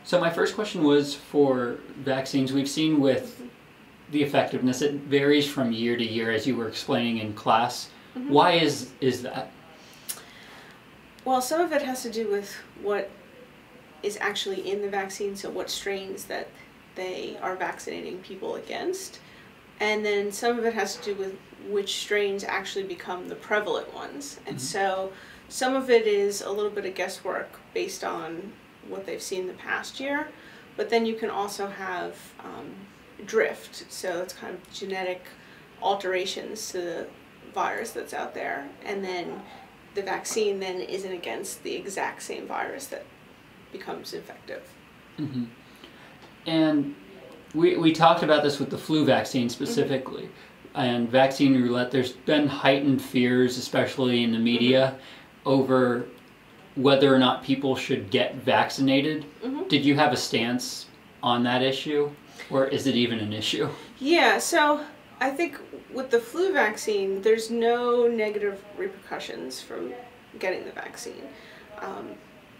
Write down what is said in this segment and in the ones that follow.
So my first question was for vaccines. We've seen with the effectiveness, it varies from year to year, as you were explaining in class. Why is that? Well, some of it has to do with what is actually in the vaccine, so what strains that they are vaccinating people against. And then some of it has to do with which strains actually become the prevalent ones. And so some of it is a little bit of guesswork based on what they've seen the past year, but then you can also have drift, so it's kind of genetic alterations to the virus that's out there, and then the vaccine then isn't against the exact same virus that becomes infective. And we talked about this with the flu vaccine specifically, and vaccine roulette. There's been heightened fears, especially in the media, over whether or not people should get vaccinated. Did you have a stance on that issue, or is it even an issue? Yeah, so I think with the flu vaccine, there's no negative repercussions from getting the vaccine.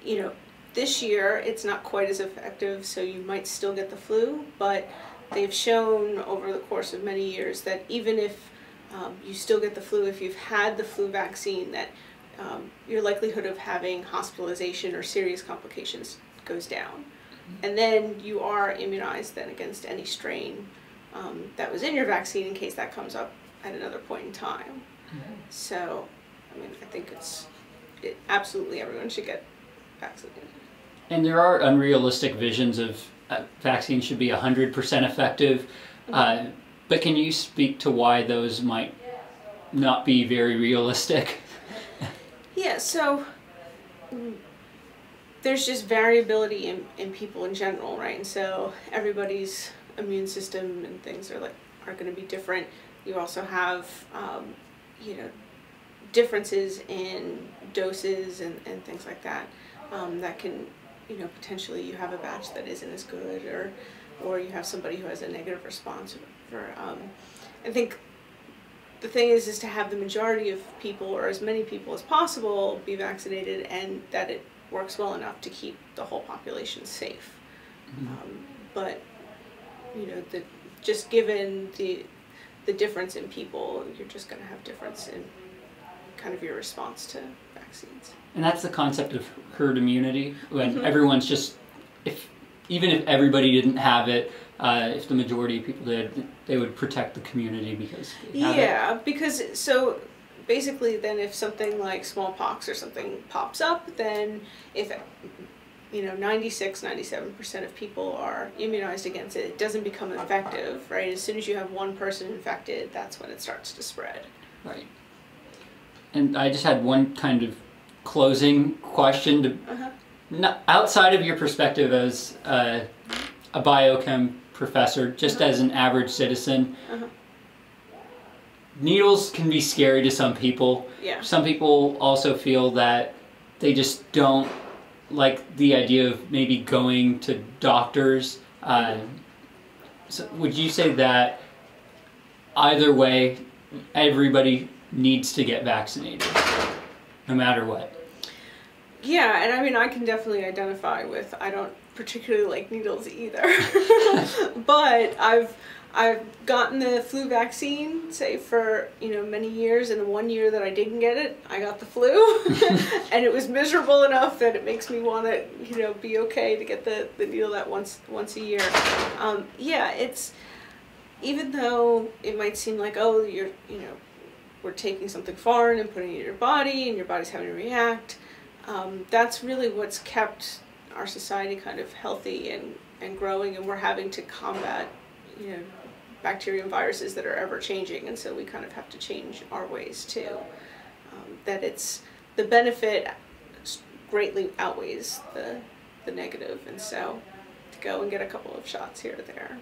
You know, this year it's not quite as effective, so you might still get the flu, but they've shown over the course of many years that even if you still get the flu, if you've had the flu vaccine, that your likelihood of having hospitalization or serious complications goes down. And then you are immunized then against any strain that was in your vaccine in case that comes up at another point in time. So, I mean, I think absolutely everyone should get vaccinated. And there are unrealistic visions of vaccines should be 100% effective, but can you speak to why those might not be very realistic? Yeah, so there's just variability in people in general, right? And so everybody's immune system and things are going to be different. You also have you know, differences in doses and things like that that can, you know, potentially you have a batch that isn't as good, or you have somebody who has a negative response. I think the thing is to have the majority of people, or as many people as possible, be vaccinated, and that it works well enough to keep the whole population safe. But you know, just given the difference in people, you're just going to have difference in kind of your response to vaccines. And that's the concept of herd immunity, when everyone's just, even if everybody didn't have it, if the majority of people did, they would protect the community because they have it. Because so basically then if something like smallpox or something pops up, then if, you know, 97% of people are immunized against it, it doesn't become infective, right? As soon as you have one person infected, that's when it starts to spread. Right. And I just had one kind of closing question to, outside of your perspective as a biochem professor, just as an average citizen. Needles can be scary to some people. Some people also feel that they just don't like the idea of maybe going to doctors. So would you say that either way, everybody needs to get vaccinated, no matter what? Yeah, and I mean, I can definitely identify with, I don't particularly like needles either, but I've gotten the flu vaccine, say, for, you know, many years, and the 1 year that I didn't get it, I got the flu, and it was miserable enough that it makes me want to, you know, be okay to get the needle that once a year. Yeah, it's, even though it might seem like, oh, you know, we're taking something foreign and putting it in your body, and your body's having to react, that's really what's kept our society kind of healthy and growing, and we're having to combat, you know, bacteria and viruses that are ever changing, and so we kind of have to change our ways too. That it's, the benefit greatly outweighs the negative, and so to go and get a couple of shots here or there.